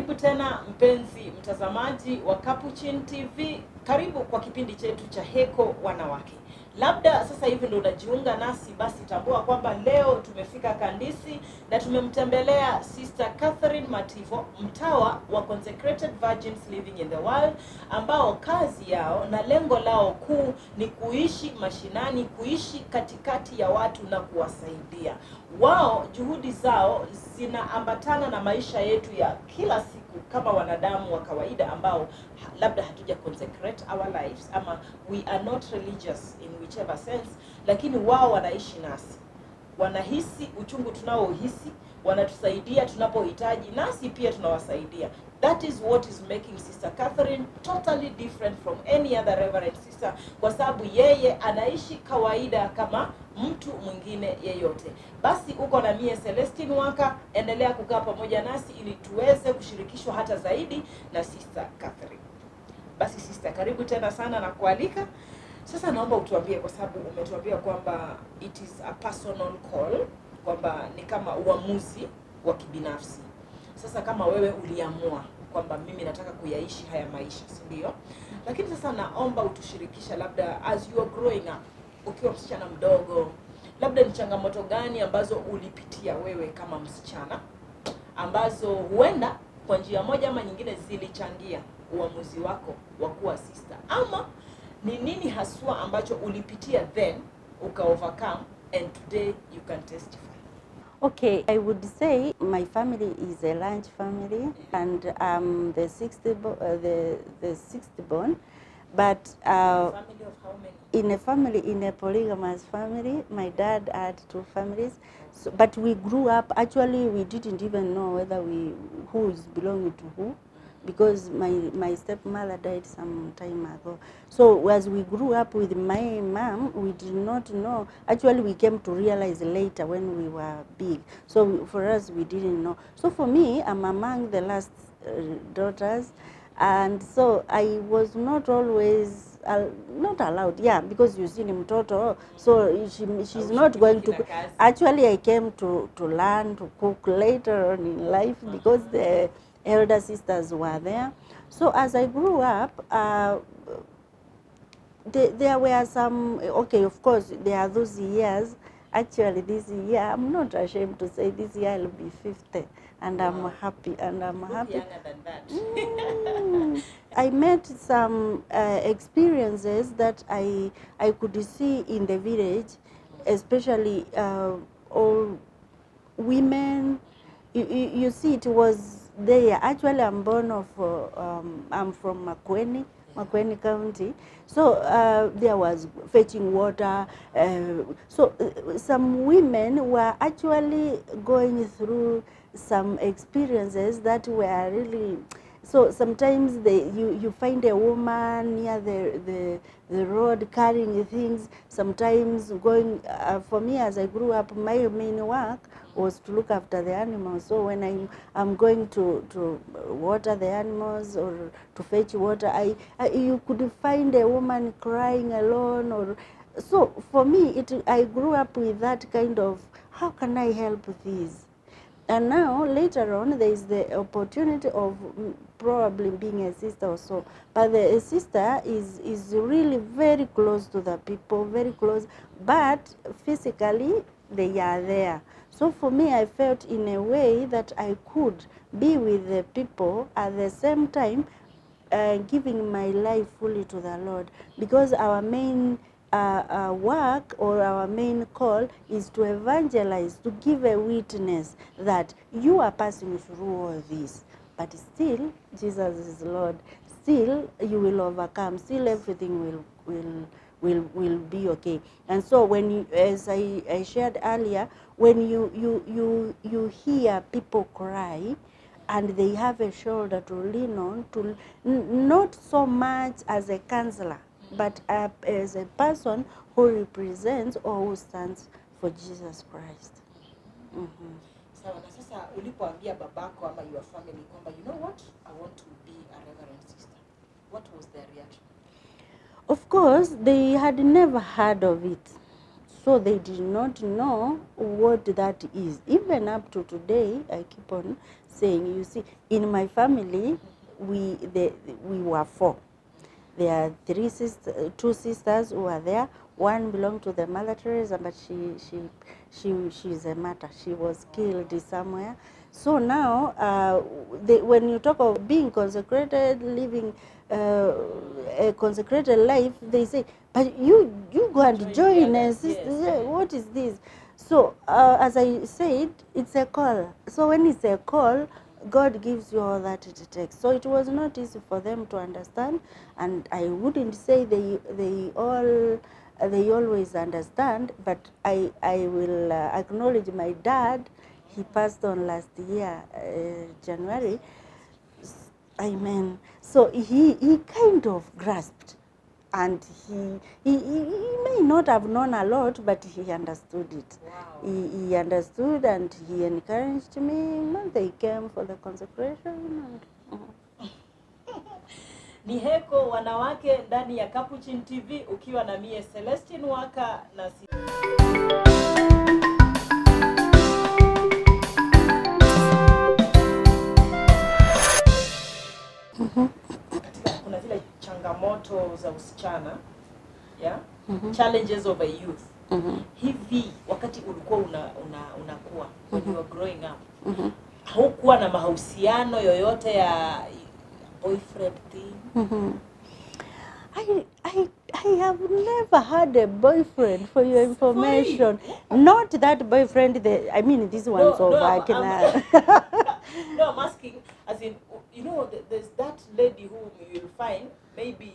Karibu tena mpenzi mtazamaji wa Capuchin TV. Karibu kwa kipindi chetu cha Heko Wanawake. Labda sasa hivi ndo unajiunga nasi, basi tambua kwamba leo tumefika Kandisi na tumemtembelea Sister Catherine Mativo, mtawa wa Consecrated Virgins Living in the World, ambao kazi yao na lengo lao kuu ni kuishi mashinani, kuishi katikati ya watu na kuwasaidia. Wao juhudi zao zinaambatana na maisha yetu ya kila siku kama wanadamu wa kawaida ambao labda hatuja consecrate our lives ama we are not religious in whichever sense, lakini wao wanaishi nasi, wanahisi uchungu tunaohisi, wanatusaidia tunapohitaji, nasi pia tunawasaidia. That is what is making Sister Catherine totally different from any other reverend sister, kwa sababu yeye anaishi kawaida kama mtu mwingine yeyote. Basi uko na mie Celestine Waka, endelea kukaa pamoja nasi ili tuweze kushirikishwa hata zaidi na Sister Catherine. Basi sister, karibu tena sana na kualika. Sasa naomba utuambie, kwa sababu umetuambia kwamba it is a personal call, kwamba ni kama uamuzi wa kibinafsi. Sasa kama wewe uliamua kwamba mimi nataka kuyaishi haya maisha, si ndio? Lakini sasa naomba utushirikisha, labda as you are growing up, ukiwa msichana mdogo, labda ni changamoto gani ambazo ulipitia wewe kama msichana, ambazo huenda kwa njia moja ama nyingine zilichangia uamuzi wako wa kuwa sister, ama ni nini haswa ambacho ulipitia then uka overcome and today you can testify? Okay, I would say my family is a large family, and the sixth born, but Family of how many? in a polygamous family. My dad had 2 families, so, but we grew up. Actually, we didn't even know whether who is belonging to who, because my stepmother died some time ago. So as we grew up with my mom, we did not know. Actually, we came to realize later when we were big. So for us, we didn't know. So for me, I'm among the last daughters, and so I was not always not allowed, yeah, because you see mtoto, so she's not going to. Actually, I came to learn to cook later on in life, because the elder sisters were there. So as I grew up, there were some, okay, of course, there are those years. Actually, this year, I'm not ashamed to say, this year I'll be 50, and I'm happy, and I'm happy. Younger than that. I met some experiences that I could see in the village, especially all women. You see, it was there. Actually, I'm born of, I'm from Makueni County. So there was fetching water. So some women were actually going through some experiences that were really. So sometimes you find a woman near the road carrying things. Sometimes going, for me as I grew up, my main work was to look after the animals. So when I'm going to water the animals or to fetch water, you could find a woman crying alone. Or so for me, I grew up with that kind of, how can I help these? And now, later on, there is the opportunity of probably being a sister or so. But a sister is really very close to the people, very close. But physically, they are there. So for me, I felt in a way that I could be with the people at the same time, giving my life fully to the Lord. Because our main work or our main call is to evangelize, to give a witness that you are passing through all this, but still Jesus is Lord. Still you will overcome. Still everything will be okay. And so when you, as I shared earlier, when you hear people cry, and they have a shoulder to lean on, to not so much as a counselor, but as a person who represents or who stands for Jesus Christ. Sawa, na sasa ulipoambia babako ama your family kwamba, you know what, I want to be a reverend sister, what was their reaction? Of course, they had never heard of it. So they did not know what that is. Even up to today, I keep on saying, you see, in my family, we were 4. There are 2 sisters who are there. One belonged to the Mother Teresa, but she's a martyr. She was killed somewhere. So now, when you talk of being consecrated, living a consecrated life, they say, but you go and join a sister. Yes. What is this? So as I said, it's a call. So when it's a call, God gives you all that it takes. So it was not easy for them to understand, and I wouldn't say they always understand, but I will acknowledge my dad. He passed on last year, January. Amen. So he kind of grasped, and he may not have known a lot, but he understood it. Wow. He understood, and he encouraged me. And they came for the consecration. And, Ni Heko wanawake ndani ya Capuchin TV, ukiwa na mie Celestine Waka na katika kuna zile changamoto za usichana, yeah? Challenges of a youth. Hivi wakati ulikuwa unakuwa when you were growing up, haukuwa na mahusiano yoyote ya boyfriend thing? I have never had a boyfriend, for your information. Not that boyfriend, I mean this one, so I can... No, I'm asking, as in, you know, there's that lady whom you will find, maybe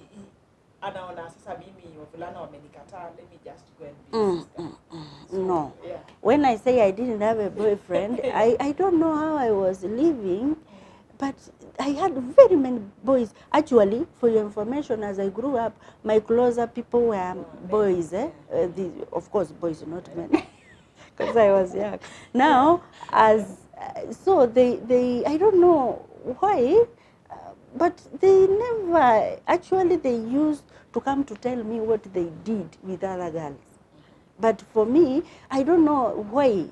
anaona sasa mimi wavulana wamenikataa, let me just go and be a sister. So, no. Yeah. When I say I didn't have a boyfriend, I don't know how I was living, but I had very many boys. Actually, for your information, as I grew up, my closer people were boys. Of course, boys, not men, because I was young. Now, so they I don't know why, but they never, actually they used to come to tell me what they did with other girls. But for me, I don't know why.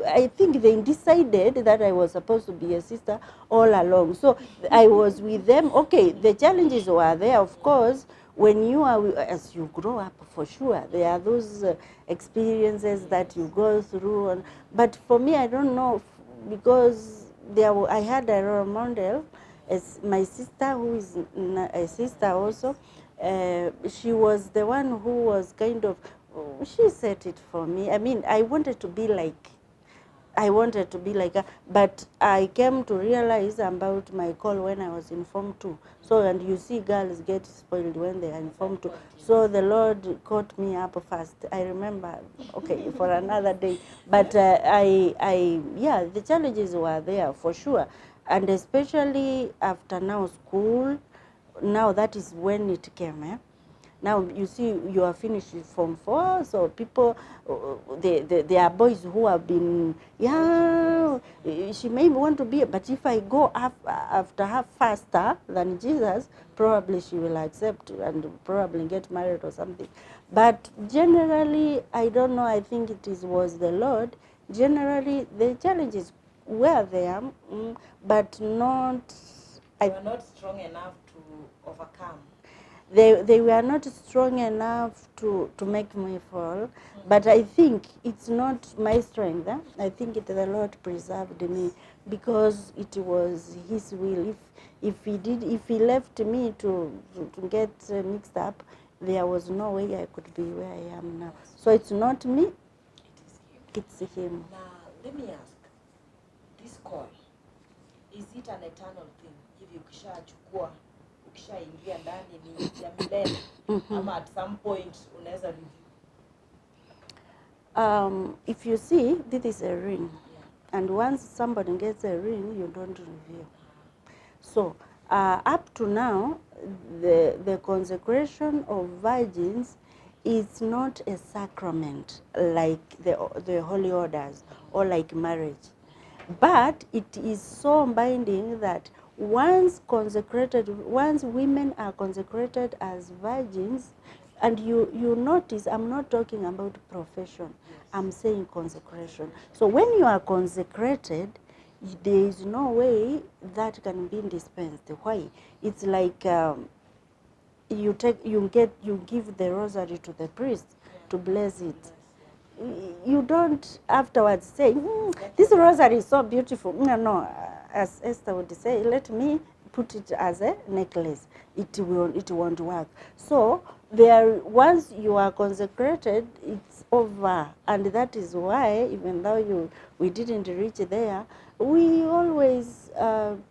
I think they decided that I was supposed to be a sister all along. So I was with them. Okay, the challenges were there, of course. When you are, as you grow up, for sure, there are those experiences that you go through. But for me, I don't know, because I had a role model, as my sister, who is a sister also. She was the one who was kind of, she set it for me. I mean, I wanted to be like her, but I came to realize about my call when I was in Form 2. So, and you see girls get spoiled when they are in Form 2. So the Lord caught me up first. I remember, okay, for another day. But yeah, the challenges were there for sure. And especially after now school, now that is when it came, Now you see, you are finished Form 4, so people, there are boys who have been, yeah, she may want to be, but if I go after her faster than Jesus, probably she will accept and probably get married or something. But generally, I don't know, I think was the Lord. Generally, the challenges were there, but not... They were not strong enough to overcome. They were not strong enough to make me fall, but I think it's not my strength. I think the Lord preserved me, because it was His will. If He left me to get mixed up, there was no way I could be where I am now. So it's not me, it's Him. Now, let me ask, this call, is it an eternal thing? If you ukishachukua, ukishaingia ndani ni ya milele, ama at some point unaweza review? If you see, this is a ring, and once somebody gets a ring, you don't review. So up to now, the consecration of virgins is not a sacrament like the holy orders or like marriage, but it is so binding that once women are consecrated as virgins, And you notice, I'm not talking about profession. Yes. I'm saying consecration. So when you are consecrated, there is no way that can be dispensed. Why? It's like you give the rosary to the priest to bless it. You don't afterwards say, this rosary is so beautiful. No, as Esther would say, let me put it as a necklace. It won't work. So once you are consecrated, it's over. And that is why, even though we didn't reach there, we always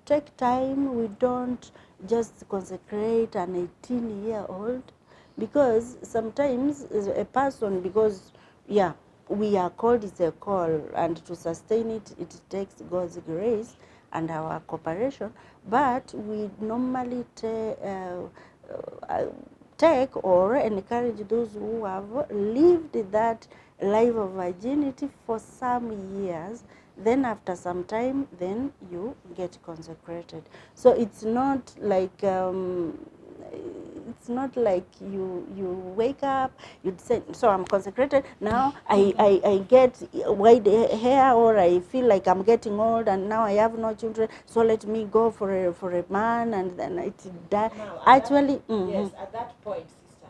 take time. We don't just consecrate an 18-year-old, because sometimes a person, because yeah, we are called, it's a call, and to sustain it, it takes God's grace and our cooperation. But we normally take or encourage those who have lived that life of virginity for some years. Then after some time, then you get consecrated. So it's not like you wake up, you'd say, so I'm consecrated now. I get white hair, or I feel like I'm getting old and now I have no children, so let me go for a man, and then it die. Actually, yes, at that point, sister,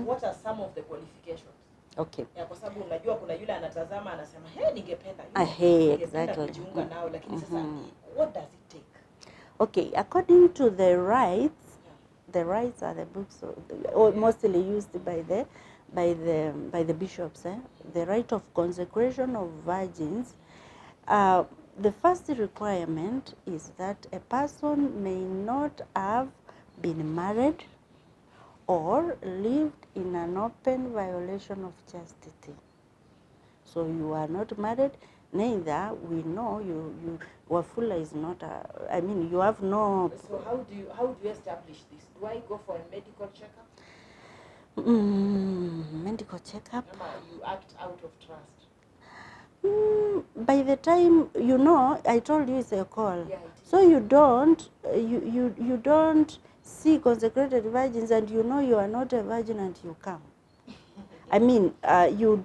what are some of the qualifications? Okay. Ya, kwa sababu unajua kuna yule anatazama anasema ningependa Exactly. kujiunga nao, lakini sasa what does it take? Okay, according to the rites, the rites are the books mostly used by the bishops. The rite of consecration of virgins. The first requirement is that a person may not have been married or lived in an open violation of chastity. So you are not married, neither we know Wafula is not you have no. So how do you establish this? Do I go for a medical checkup? Medical checkup? You act out of trust. By the time, I told you it's a call. Yeah, so you don't see consecrated virgins, and you are not a virgin, and you come. You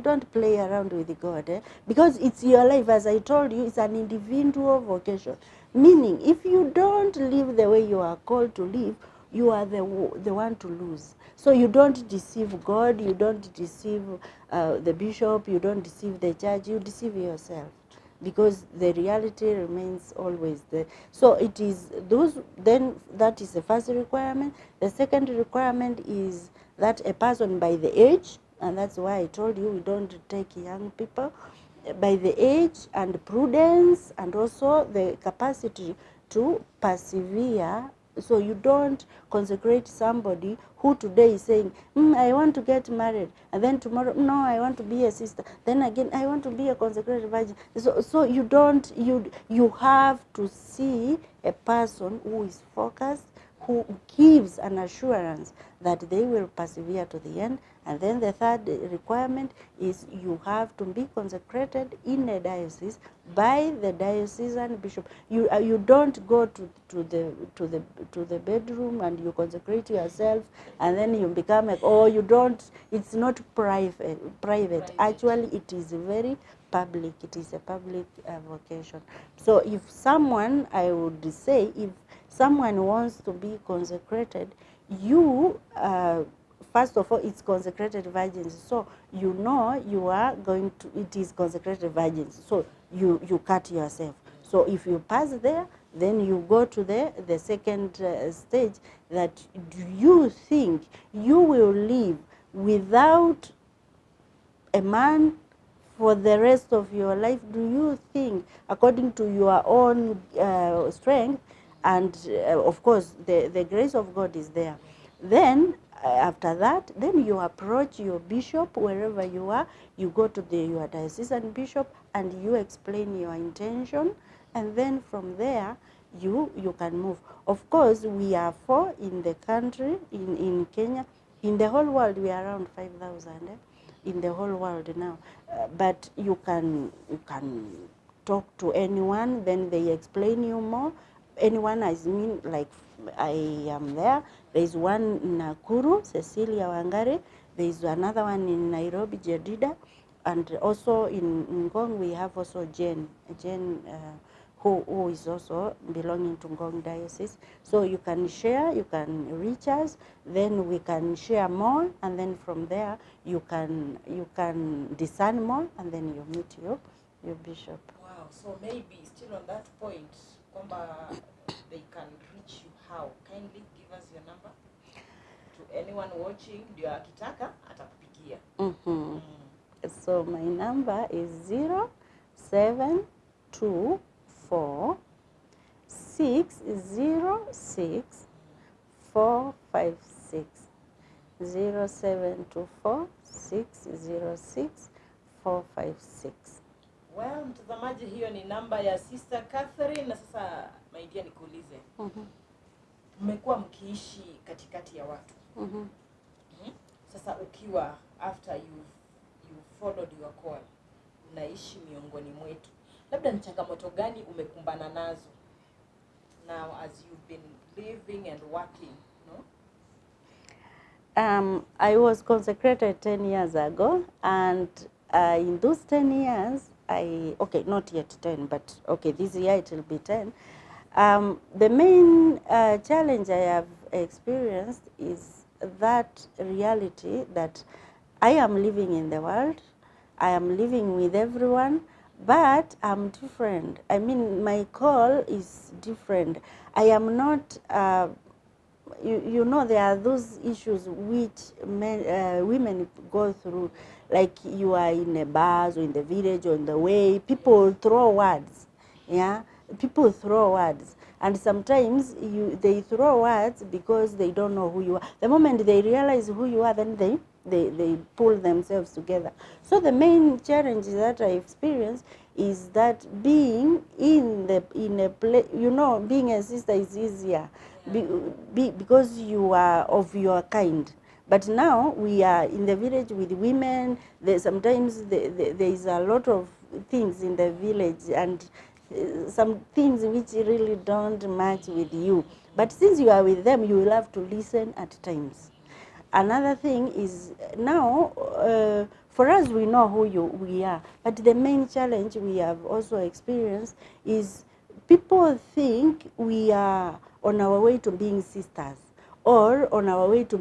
don't play around with God, because it's your life. As I told you, it's an individual vocation. Meaning, if you don't live the way you are called to live, you are the one to lose. So you don't deceive God, you don't deceive the bishop, you don't deceive the church, you deceive yourself, because the reality remains always there. So it is then that is the first requirement. The second requirement is that a person by the age, and that's why I told you we don't take young people, by the age and prudence, and also the capacity to persevere. So you don't consecrate somebody who today is saying, I want to get married, and then tomorrow, no, I want to be a sister, then again, I want to be a consecrated virgin. So you have to see a person who is focused, who gives an assurance that they will persevere to the end. And then the third requirement is you have to be consecrated in a diocese by the diocesan bishop. You don't go to the bedroom and you consecrate yourself and then you become you don't. It's not private. Actually, it is very public. It is a public vocation. So if someone, I would say, if someone wants to be consecrated, you first of all, it's consecrated virgins. So you are going to, it is consecrated virgins. So you cut yourself. So if you pass there, then you go to the second stage, that do you think you will live without a man for the rest of your life? Do you think, according to your own strength, and of course the grace of God is there, then after that, then you approach your bishop wherever you are. You go to your diocesan bishop and you explain your intention, and then from there you can move. Of course, we are 4 in the country, in Kenya. In the whole world, we are around 5,000 in the whole world now. But you can talk to anyone, then they explain you more. Anyone, I mean, like I am there. There is one in Nakuru, Cecilia Wangari. There is another one in Nairobi, Jedida. And also in Ngong, we have also Jane, who is also belonging to Ngong Diocese. So you can share, you can reach us, then we can share more, and then from there you can discern more, and then you meet your bishop. Wow, so maybe still on that point, kwamba they can reach you how? Kindly give us your number to anyone watching, ndio akitaka atakupigia. So my number is 0724 606 456. 0724 606 456. Well, mtazamaji, hiyo ni namba ya Sister Catherine. Na sasa maidia nikuulize, mmekuwa mkiishi katikati ya watu. Sasa ukiwa after you followed your call, unaishi miongoni mwetu, labda ni changamoto gani umekumbana nazo now as you've been living and working, no? I was consecrated 10 years ago, and in those 10 years, okay, not yet 10, but okay, this year it will be 10. The main challenge I have experienced is that reality that I am living in the world, I am living with everyone, but I'm different. I mean, my call is different. I am not, you know, there are those issues which women go through, like you are in a bus or in the village or in the way, people throw words, yeah? People throw words. And sometimes they throw words because they don't know who you are. The moment they realize who you are, then they pull themselves together. So the main challenge that I experience is that being in a place, you know, being a sister is easier because you are of your kind. But now we are in the village with women. Sometimes there is a lot of things in the village, and some things which really don't match with you. But since you are with them, you will have to listen at times. Another thing is now, for us, we know who we are. But the main challenge we have also experienced is people think we are on our way to being sisters, or on our way to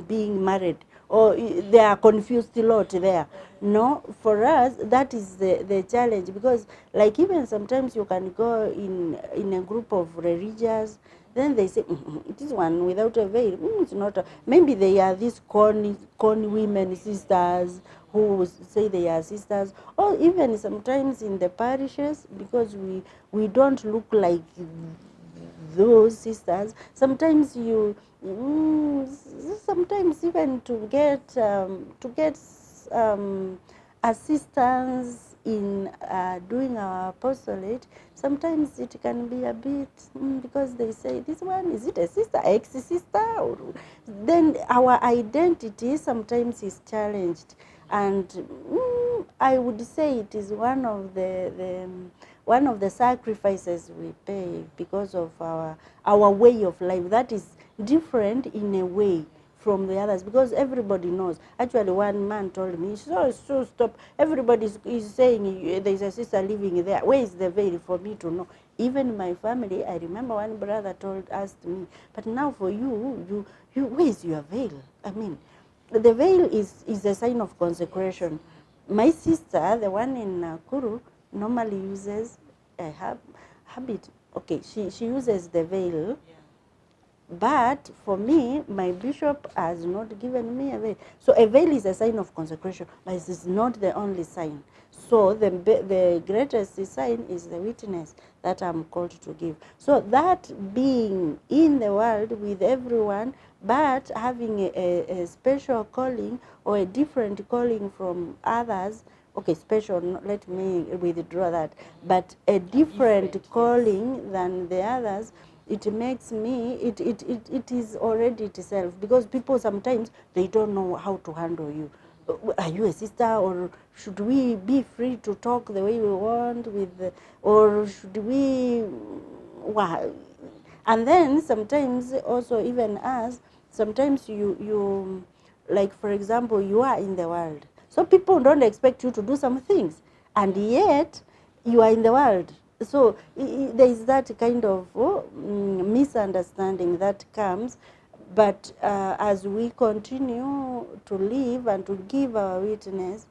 being married, or they are confused a lot there. No, for us, that is the challenge, because like even sometimes you can go in a group of religious, then they say, it is one without a veil. It's not. Maybe they are these corny women sisters who say they are sisters, or even sometimes in the parishes, because we don't look like those sisters. Sometimes sometimes even to get assistance in doing our apostolate, sometimes it can be a bit, because they say, this one, is it a sister, ex-sister? Then our identity sometimes is challenged. And I would say it is one of the sacrifices we pay because of our way of life that is different in a way from the others, because everybody knows. Actually, one man told me, so stop. Everybody is saying there is a sister living there. Where is the veil for me to know? Even my family, I remember one brother asked me, but now for you, where is your veil? I mean, the veil is a sign of consecration. My sister, the one in Nakuru, normally uses a habit. Okay, she uses the veil. But for me, my bishop has not given me a veil. So a veil is a sign of consecration, but it is not the only sign. So the greatest sign is the witness that I'm called to give. So that being in the world with everyone, but having a special calling or a different calling from others, okay, special, let me withdraw that, but a different calling than the others, it makes me, it is already itself, because people sometimes, they don't know how to handle you. Are you a sister, or should we be free to talk the way we want with, or should we, And then sometimes also even us, sometimes you like for example, you are in the world. So people don't expect you to do some things, and yet you are in the world. So there is that kind of misunderstanding that comes. But as we continue to live and to give our witness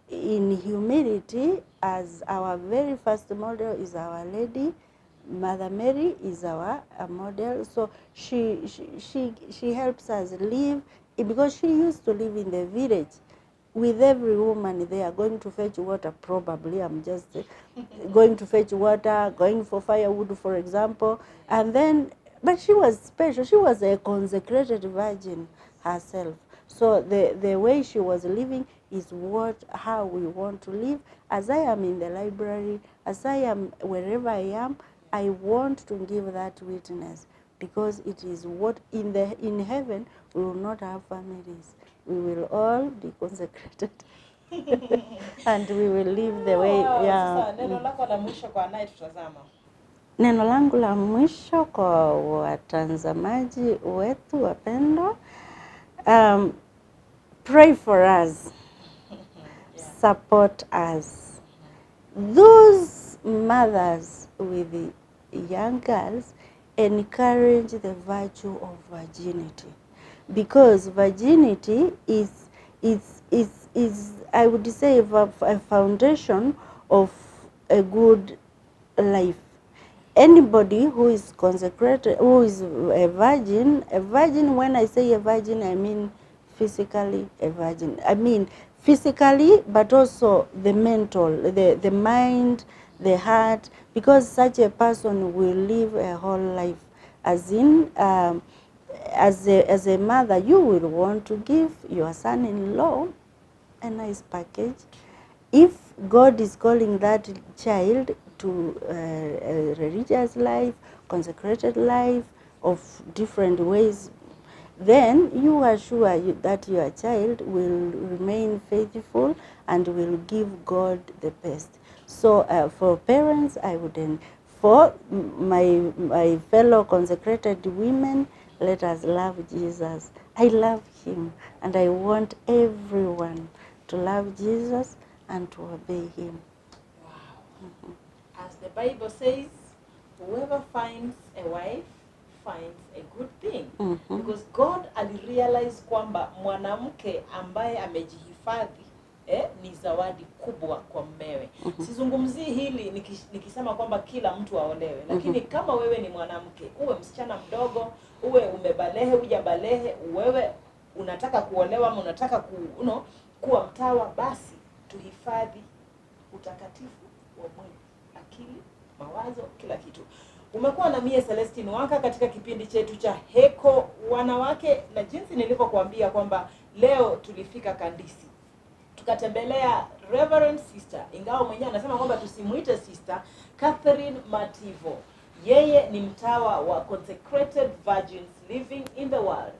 in humility, as our very first model is Our Lady, Mother Mary is our model. So she helps us live, because she used to live in the village with every woman there, going to fetch water. Probably I'm just going to fetch water, going for firewood, for example. And then, but she was special. She was a consecrated virgin herself. So the way she was living is how we want to live. As I am in the library, as I am wherever I am, I want to give that witness, because it is what in heaven we will not have families. We will all be consecrated and we will live the way. Sasa neno lako la mwisho kwa anayetutazama. Neno langu la mwisho kwa watazamaji wetu wapendwa, pray for us, support us. Those mothers with young girls, encourage the virtue of virginity, because virginity is I would say a foundation of a good life. Anybody who is consecrated, who is a virgin, when I say a virgin, I mean physically a virgin. I mean physically, but also the mental, the mind, the heart, because such a person will live a whole life. As in, as a mother, you will want to give your son-in-law a nice package. If God is calling that child to a religious life, consecrated life of different ways, then you are sure that your child will remain faithful and will give God the best. So for parents, I would, for my fellow consecrated women, let us love Jesus. I love him, and I want everyone to love Jesus and to obey him. Wow. As the Bible says, whoever finds a wife finds a good thing. Because God alirealize kwamba mwanamke ambaye amejihifadhi ni zawadi kubwa kwa mmewe. Sizungumzii hili nikisema kwamba kila mtu aolewe, lakini kama wewe ni mwanamke, uwe msichana mdogo, uwe umebalehe, hujabalehe, wewe unataka kuolewa ama unataka kuwa mtawa, basi tuhifadhi utakatifu wa mwili, akili, mawazo, kila kitu. Umekuwa na mie Celestine Waka katika kipindi chetu cha Heko Wanawake, na jinsi nilivyokuambia kwamba leo tulifika Kandisi. Tukatembelea Reverend Sister, ingawa mwenyewe anasema kwamba tusimuite sister, Catherine Mativo. Yeye ni mtawa wa Consecrated Virgins Living in the World.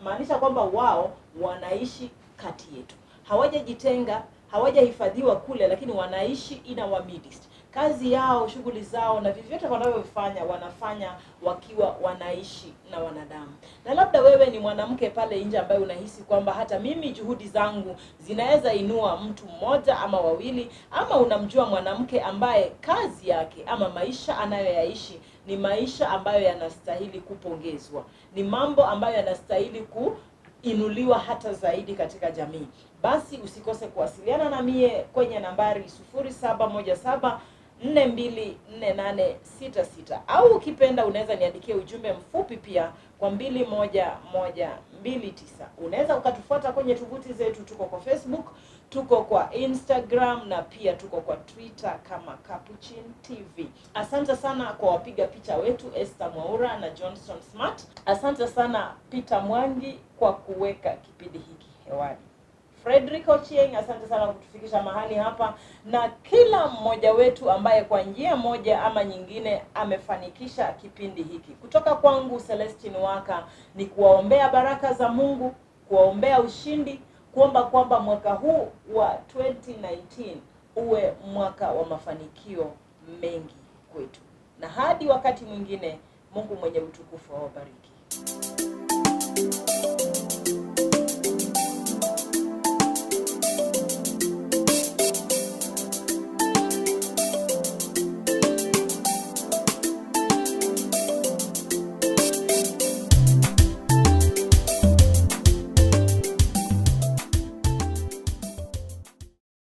Maanisha kwamba wao wanaishi kati yetu. Hawajajitenga, hawajahifadhiwa kule, lakini wanaishi in our midst. Kazi yao, shughuli zao na vyovyote wanavyofanya, wanafanya wakiwa wanaishi na wanadamu. Na labda wewe ni mwanamke pale nje ambaye unahisi kwamba hata mimi juhudi zangu zinaweza inua mtu mmoja ama wawili, ama unamjua mwanamke ambaye kazi yake ama maisha anayoyaishi ni maisha ambayo yanastahili kupongezwa, ni mambo ambayo yanastahili kuinuliwa hata zaidi katika jamii, basi usikose kuwasiliana na mie kwenye nambari 0717424866, au ukipenda unaweza niandikia ujumbe mfupi pia kwa 21129. Unaweza ukatufuata kwenye tovuti zetu, tuko kwa Facebook, tuko kwa Instagram na pia tuko kwa Twitter kama Capuchin TV. Asante sana kwa wapiga picha wetu Esther Mwaura na Johnson Smart. Asante sana Peter Mwangi kwa kuweka kipindi hiki hewani. Frederick Ochieng, asante sana kutufikisha mahali hapa, na kila mmoja wetu ambaye kwa njia moja ama nyingine amefanikisha kipindi hiki. Kutoka kwangu Celestine Waka ni kuwaombea baraka za Mungu, kuwaombea ushindi, kuomba kwamba mwaka huu wa 2019 uwe mwaka wa mafanikio mengi kwetu. Na hadi wakati mwingine, Mungu mwenye utukufu awabariki.